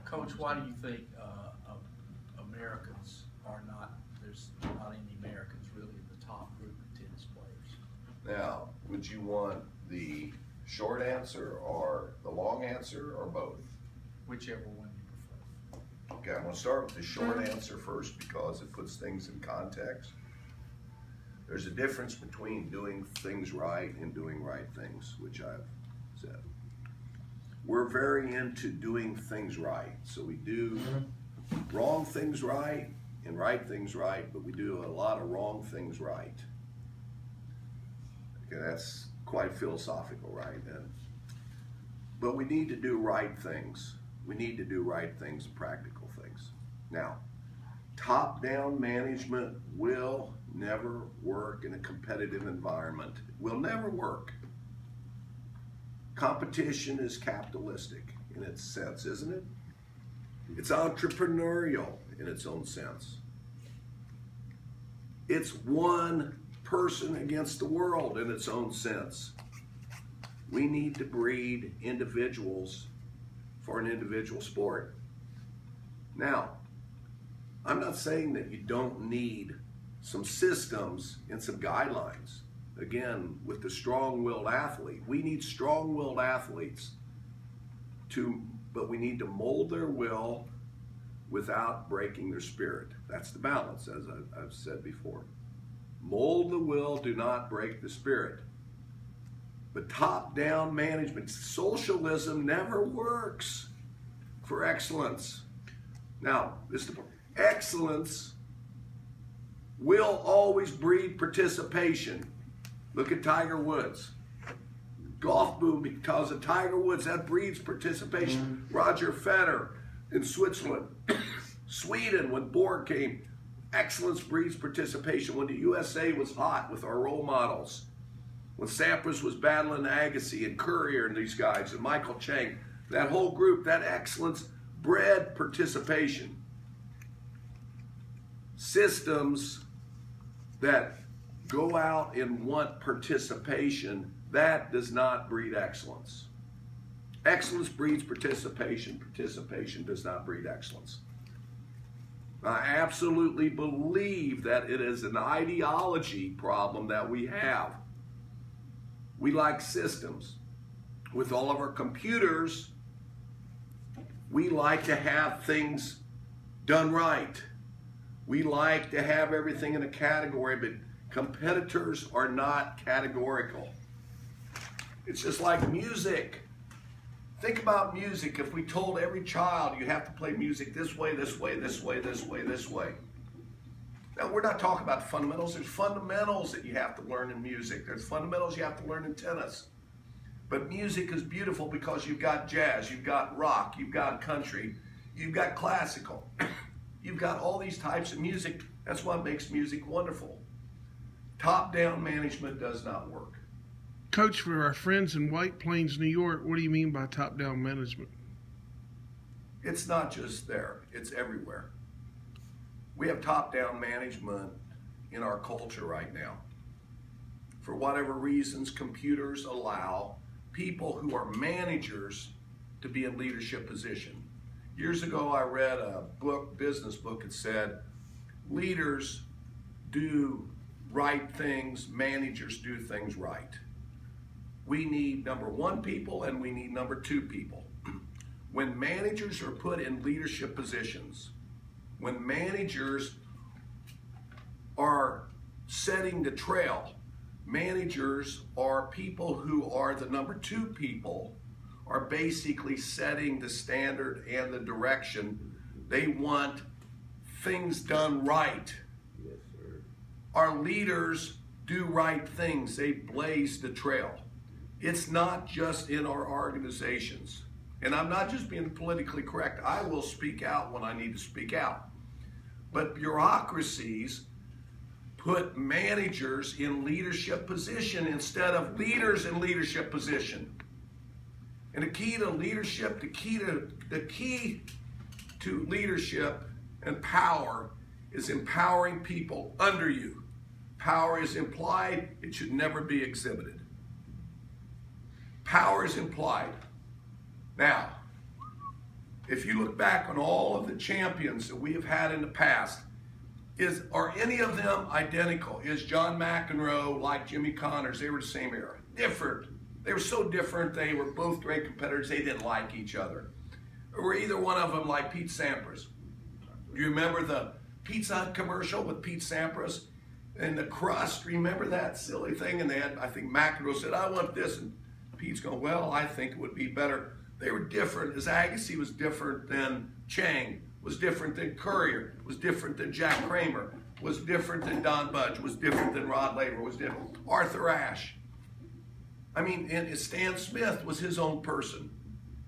Coach, why do you think Americans are not, there's not any Americans really in the top group of tennis players? Now, would you want the short answer or the long answer or both? Whichever one you prefer. Okay, I'm going to start with the short answer first because it puts things in context. There's a difference between doing things right and doing right things, which I've said. We're very into doing things right. So we do wrong things right and right things right, but we do a lot of wrong things right. Okay, that's quite philosophical, right? But we need to do right things. We need to do right things, practical things. Now, top-down management will never work in a competitive environment. It will never work. Competition is capitalistic in its sense, isn't it? It's entrepreneurial in its own sense. It's one person against the world in its own sense. We need to breed individuals for an individual sport. Now, I'm not saying that you don't need some systems and some guidelines. Again, with the strong-willed athlete, we need strong-willed athletes but we need to mold their will without breaking their spirit. That's the balance, as I've said before. Mold the will, do not break the spirit. But top-down management, socialism never works for excellence. Now, excellence will always breed participation. Look at Tiger Woods. Golf boom because of Tiger Woods, that breeds participation. Roger Federer in Switzerland. Sweden, when Borg came, excellence breeds participation. When the USA was hot with our role models. When Sampras was battling Agassi and Courier and these guys and Michael Chang, that whole group, that excellence bred participation. Systems that go out and want participation, that does not breed excellence. Excellence breeds participation. Participation does not breed excellence. I absolutely believe that it is an ideology problem that we have. We like systems. With all of our computers, we like to have things done right. We like to have everything in a category, but competitors are not categorical. It's just like music. Think about music. If we told every child you have to play music this way, this way, this way, this way, this way. Now, we're not talking about fundamentals. There's fundamentals that you have to learn in music. There's fundamentals you have to learn in tennis. But music is beautiful because you've got jazz, you've got rock, you've got country, you've got classical. You've got all these types of music. That's what makes music wonderful. Top-down management does not work. Coach, for our friends in White Plains, New York, what do you mean by top-down management? It's not just there. It's everywhere. We have top-down management in our culture right now. For whatever reasons, computers allow people who are managers to be in leadership position. Years ago, I read a book, business book, that said, leaders do right things, managers do things right. We need number one people and we need number two people. When managers are put in leadership positions, when managers are setting the trail, managers are people who are the number two people, are basically setting the standard and the direction. They want things done right. Yes, sir. Our leaders do right things. They blaze the trail. It's not just in our organizations. And I'm not just being politically correct. I will speak out when I need to speak out. But bureaucracies put managers in leadership position instead of leaders in leadership position. And the key to leadership, the key to leadership and power is empowering people under you. Power is implied, it should never be exhibited. Power is implied. Now, if you look back on all of the champions that we have had in the past, are any of them identical? Is John McEnroe like Jimmy Connors? They were the same era. Different. They were so different. They were both great competitors. They didn't like each other. Or were either one of them like Pete Sampras? Do you remember the Pizza Hut commercial with Pete Sampras and the crust? Remember that silly thing? And they had, I think McEnroe said, I want this. And Pete's going, well, I think it would be better. They were different. His Agassi was different than Chang, was different than Courier, was different than Jack Kramer, was different than Don Budge, was different than Rod Laver, was different. Arthur Ashe. I mean, and Stan Smith was his own person.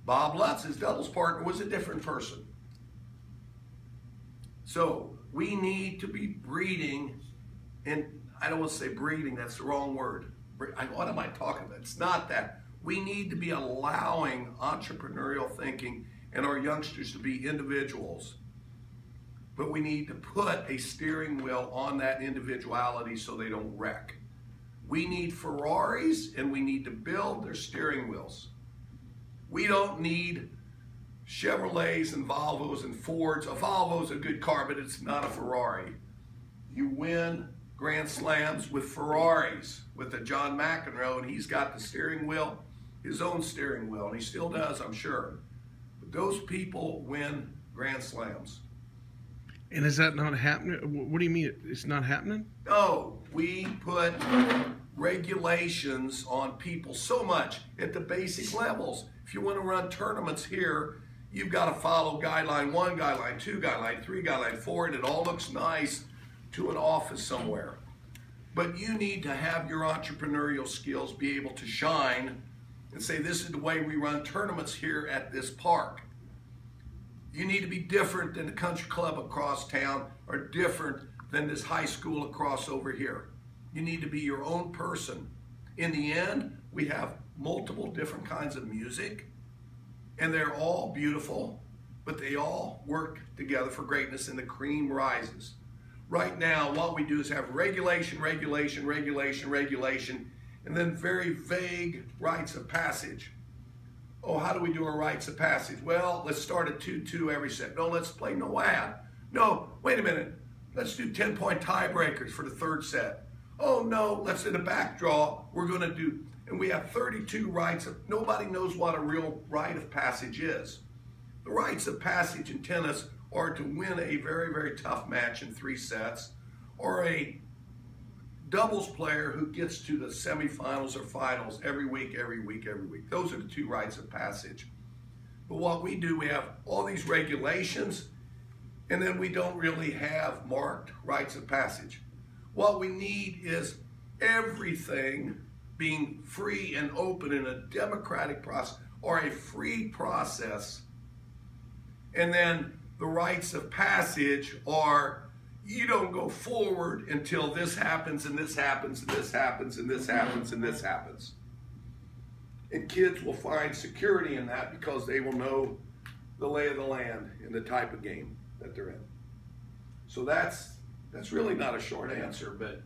Bob Lutz, his doubles partner, was a different person. So we need to be breeding, and I don't want to say breeding, that's the wrong word. What am I talking about? It's not that. We need to be allowing entrepreneurial thinking and our youngsters to be individuals. But we need to put a steering wheel on that individuality so they don't wreck. We need Ferraris, and we need to build their steering wheels. We don't need Chevrolets and Volvos and Fords. A Volvo is a good car, but it's not a Ferrari. You win Grand Slams with Ferraris, with a John McEnroe, and he's got the steering wheel, his own steering wheel, and he still does, I'm sure. But those people win Grand Slams. And is that not happening? What do you mean it's not happening? No, we put regulations on people so much at the basic levels. If you want to run tournaments here, you've got to follow guideline 1, guideline 2, guideline 3, guideline 4, and it all looks nice to an office somewhere. But you need to have your entrepreneurial skills be able to shine and say, this is the way we run tournaments here at this park. You need to be different than the country club across town or different than this high school across over here. You need to be your own person. In the end, we have multiple different kinds of music, and they're all beautiful, but they all work together for greatness, and the cream rises. Right now, what we do is have regulation, regulation, regulation, regulation, and then very vague rites of passage. Oh, how do we do our rites of passage? Well, let's start at 2-2 every set. No, let's play no ad. No, wait a minute. Let's do 10-point tiebreakers for the third set. Oh, no, let's in a back draw. We're going to do, and we have 32 rites of, nobody knows what a real rite of passage is. The rites of passage in tennis are to win a very, very tough match in 3 sets, or a doubles player who gets to the semifinals or finals every week, every week, every week. Those are the 2 rites of passage. But what we do, we have all these regulations, and then we don't really have marked rites of passage. What we need is everything being free and open in a democratic process, or a free process. And then the rites of passage are, you don't go forward until this happens, and this happens, and this happens, and this happens, and this happens. And kids will find security in that because they will know the lay of the land and the type of game that they're in. So that's really not a short answer, but